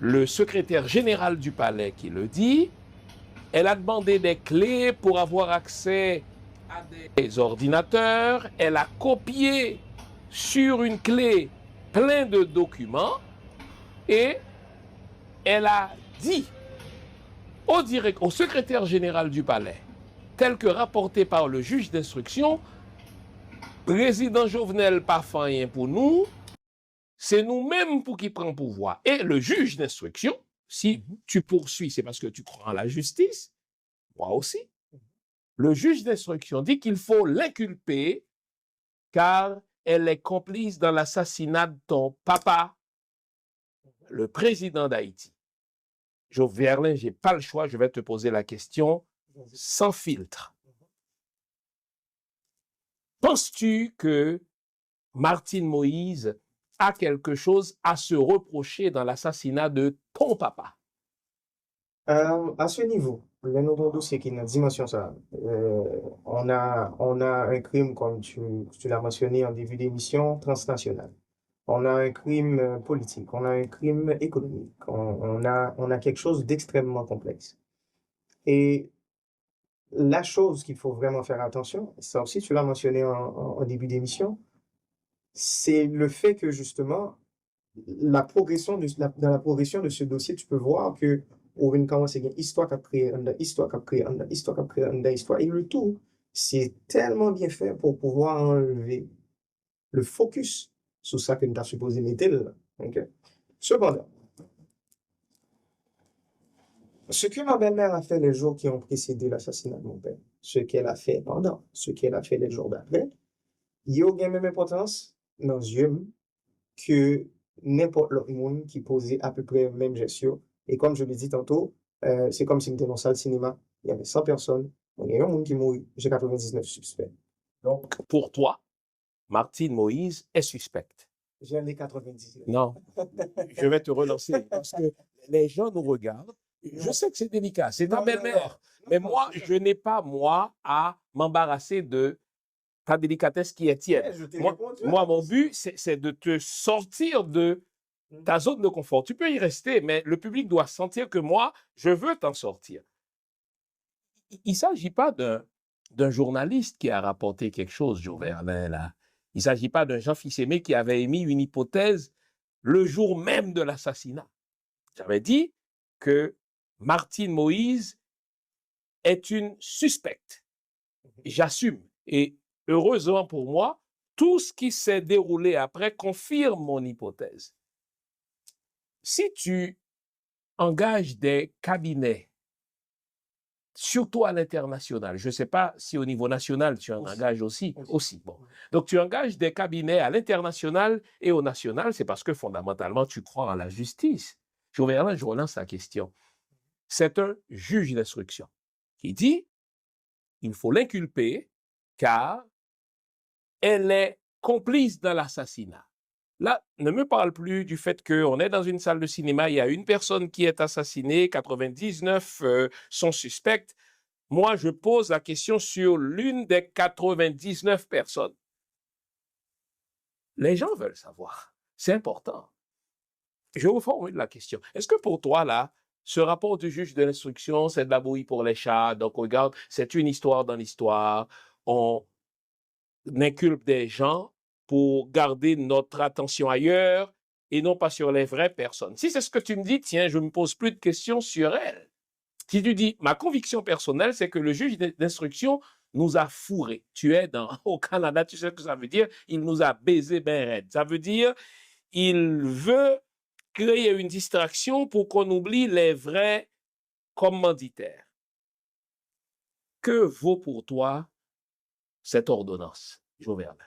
le secrétaire général du palais qui le dit. Elle a demandé des clés pour avoir accès à des ordinateurs. Elle a copié sur une clé plein de documents et elle a dit au secrétaire général du palais, tel que rapporté par le juge d'instruction, président Jovenel pas fait rien pour nous, c'est nous-mêmes pour qui prend pouvoir. Et le juge d'instruction, si tu poursuis, c'est parce que tu crois en la justice, moi aussi. Le juge d'instruction dit qu'il faut l'inculper car elle est complice dans l'assassinat de ton papa, le président d'Haïti. Joe Verlin, je n'ai pas le choix, je vais te poser la question sans filtre. Penses-tu que Martine Moïse a quelque chose à se reprocher dans l'assassinat de ton papa? À ce niveau, le nouveau dossier qui est dans dimension ça, on a un crime, comme tu l'as mentionné en début d'émission, transnational. On a un crime politique, on a un crime économique, on a quelque chose d'extrêmement complexe. Et la chose qu'il faut vraiment faire attention, ça aussi tu l'as mentionné en début d'émission, c'est le fait que justement, dans la progression de ce dossier, tu peux voir que on vient commencer une histoire qui a créé histoire qui a créé histoire qui a créé histoire, et le tout, c'est tellement bien fait pour pouvoir enlever le focus sur ça que nous avons supposé mettre là. Okay? Cependant, ce que ma belle-mère a fait les jours qui ont précédé l'assassinat de mon père, ce qu'elle a fait pendant, ce qu'elle a fait les jours d'après, il y a une même importance dans les yeux que n'importe l'autre monde qui posait à peu près le même gestion. Et comme je l'ai dit tantôt, c'est comme si nous étions dans une salle de cinéma, il y avait 100 personnes, il y a un monde qui mourit, j'ai 99 suspects. Donc, pour toi, Martine Moïse est suspecte. J'ai les 99. Non, je vais te relancer parce que les gens nous regardent. Je sais que c'est délicat, c'est ta belle-mère. Mais moi, je n'ai pas, moi, à m'embarrasser de ta délicatesse qui est tienne. Moi, mon but, c'est de te sortir de ta zone de confort. Tu peux y rester, mais le public doit sentir que moi, je veux t'en sortir. Il ne s'agit pas d'un journaliste qui a rapporté quelque chose, Joe Verlin, là. Il ne s'agit pas d'un Jean Fils-Aimé qui avait émis une hypothèse le jour même de l'assassinat. J'avais dit que Martine Moïse est une suspecte. J'assume. Et heureusement pour moi, tout ce qui s'est déroulé après confirme mon hypothèse. Si tu engages des cabinets, surtout à l'international, je ne sais pas si au niveau national tu en engages aussi. Bon. Donc tu engages des cabinets à l'international et au national, c'est parce que fondamentalement tu crois en la justice. Je relance la question. C'est un juge d'instruction qui dit il faut l'inculper car elle est complice dans l'assassinat. Là, ne me parle plus du fait qu'on est dans une salle de cinéma, il y a une personne qui est assassinée, 99 sont suspectes. Moi, je pose la question sur l'une des 99 personnes. Les gens veulent savoir. C'est important. Je vous formule la question. Est-ce que pour toi, là, ce rapport du juge de l'instruction, c'est de la bouillie pour les chats, donc regarde, c'est une histoire dans l'histoire, on inculpe des gens pour garder notre attention ailleurs et non pas sur les vraies personnes. Si c'est ce que tu me dis, tiens, je ne me pose plus de questions sur elle. Si tu dis, ma conviction personnelle, c'est que le juge d'instruction nous a fourrés. Tu es au Canada, tu sais ce que ça veut dire? Il nous a baisé ben raide. Ça veut dire, il veut créer une distraction pour qu'on oublie les vrais commanditaires. Que vaut pour toi cette ordonnance, Joe Verlin?